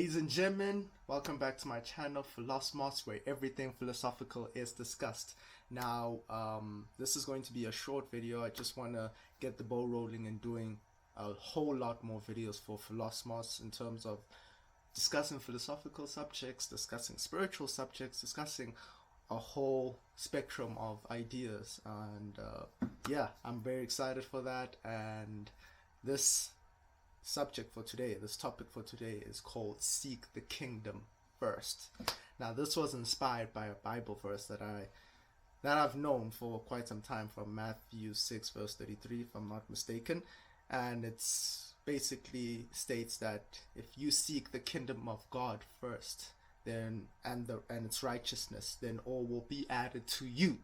Ladies and gentlemen, welcome back to my channel, Philosmos, where everything philosophical is discussed. Now, this is going to be a short video. I just want to get the ball rolling and doing a whole lot more videos for Philosmos in terms of discussing philosophical subjects, discussing spiritual subjects, discussing a whole spectrum of ideas. And yeah, I'm very excited for that. And this this topic for today is called Seek the Kingdom First. Now, this was inspired by a Bible verse that I've known for quite some time, from Matthew 6 verse 33, if I'm not mistaken. And it's basically states that if you seek the kingdom of God first, then and its righteousness, then all will be added to you.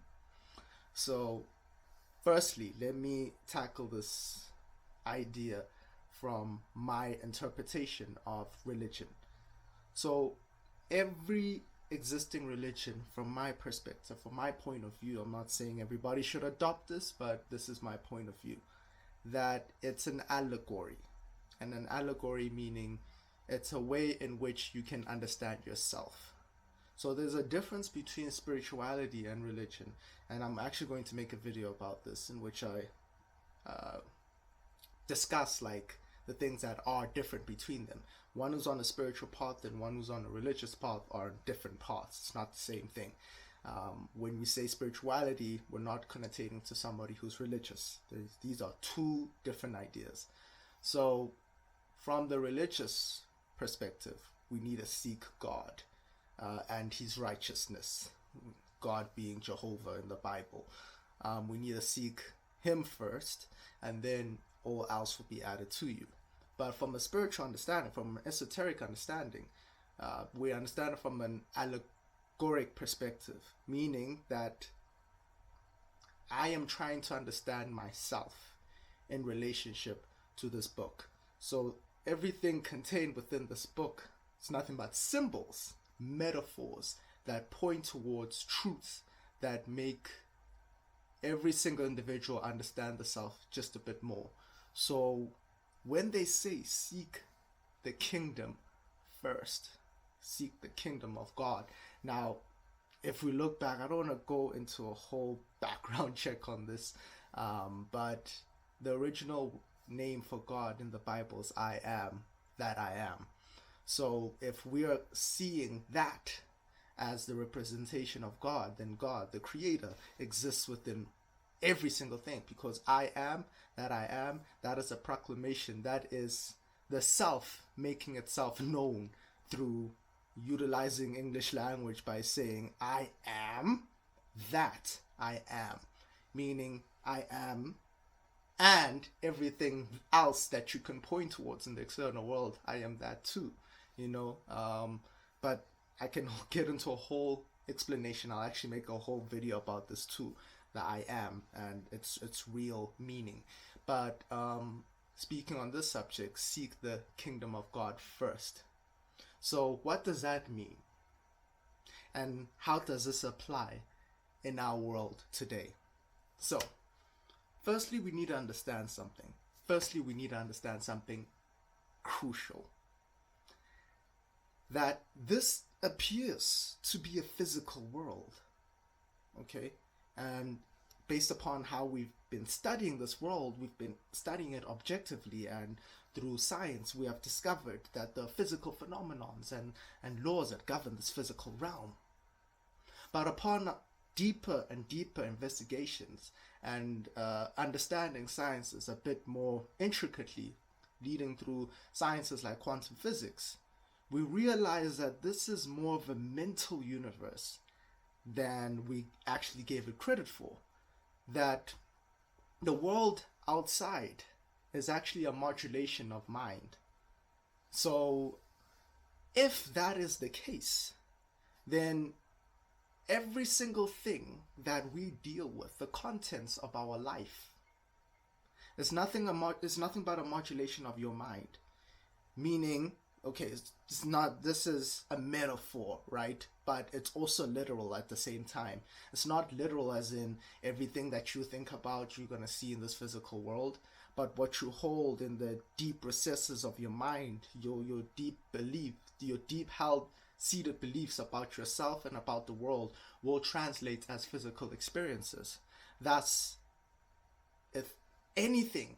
So firstly, let me tackle this idea from my interpretation of religion. So every existing religion, from my perspective, from my point of view, I'm not saying everybody should adopt this, but this is my point of view, that it's an allegory. And an allegory meaning it's a way in which you can understand yourself. So there's a difference between spirituality and religion, and I'm actually going to make a video about this in which I discuss like the things that are different between them. One who's on a spiritual path and one who's on a religious path are different paths. It's not the same thing. When we say spirituality, we're not connotating to somebody who's religious. These are two different ideas. So from the religious perspective, we need to seek God and his righteousness, God being Jehovah in the Bible. We need to seek him first, and then all else will be added to you. But from a spiritual understanding, from an esoteric understanding, we understand it from an allegoric perspective, meaning that I am trying to understand myself in relationship to this book. So everything contained within this book is nothing but symbols, metaphors that point towards truths that make every single individual understand the self just a bit more. So when they say seek the kingdom first, seek the kingdom of God. Now, if we look back, I don't want to go into a whole background check on this, but the original name for God in the Bible is I am that I am. So if we are seeing that as the representation of God, then God, the creator, exists within every single thing, because I am, that is a proclamation. That is the self making itself known through utilizing English language by saying I am that I am, meaning I am and everything else that you can point towards in the external world. I am that too, but I can get into a whole explanation. I'll actually make a whole video about this too, that I am and its real meaning. But speaking on this subject, seek the kingdom of God first. So what does that mean? And how does this apply in our world today? So firstly, we need to understand something. We need to understand something crucial. That this appears to be a physical world. Okay? And based upon how we've been studying this world, we've been studying it objectively, and through science we have discovered that there are physical phenomenons and laws that govern this physical realm. But upon deeper and deeper investigations and understanding sciences a bit more intricately, leading through sciences like quantum physics, we realize that this is more of a mental universe than we actually gave it credit for. That the world outside is actually a modulation of mind. So if that is the case, then every single thing that we deal with, the contents of our life, is nothing but a modulation of your mind. Meaning, okay, it's not, this is a metaphor, right? But it's also literal at the same time. It's not literal as in everything that you think about you're going to see in this physical world, but what you hold in the deep recesses of your mind, your deep belief your deep held seated beliefs about yourself and about the world will translate as physical experiences. Thus, if anything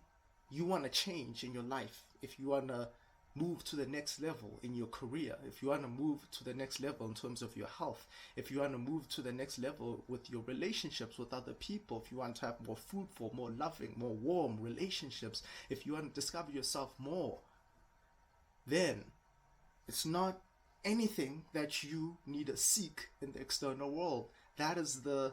you want to change in your life, if you want to move to the next level in your career, if you want to move to the next level in terms of your health, if you want to move to the next level with your relationships with other people, if you want to have more fruitful, more loving, more warm relationships, if you want to discover yourself more, then it's not anything that you need to seek in the external world. That is the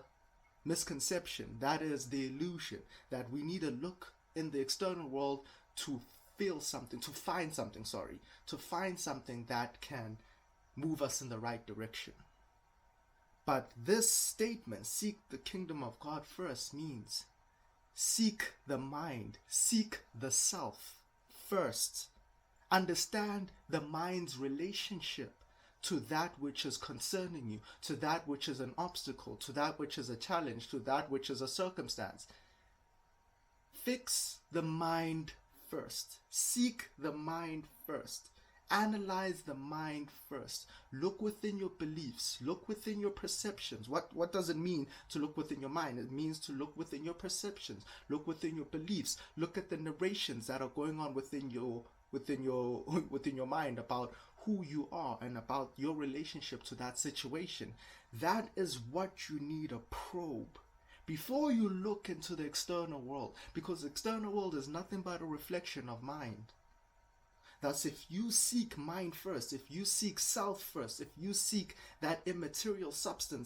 misconception, that is the illusion, that we need to look in the external world to feel something, to find something that can move us in the right direction. But this statement, seek the kingdom of God first, means seek the mind, seek the self first. Understand the mind's relationship to that which is concerning you, to that which is an obstacle, to that which is a challenge, to that which is a circumstance. Fix the mind first. Seek the mind first. Analyze the mind first. Look within your beliefs. Look within your perceptions. What does it mean to look within your mind? It means to look within your perceptions. Look within your beliefs. Look at the narrations that are going on within your mind about who you are and about your relationship to that situation. That is what you need to probe before you look into the external world, because the external world is nothing but a reflection of mind. Thus, if you seek mind first, if you seek self first, if you seek that immaterial substance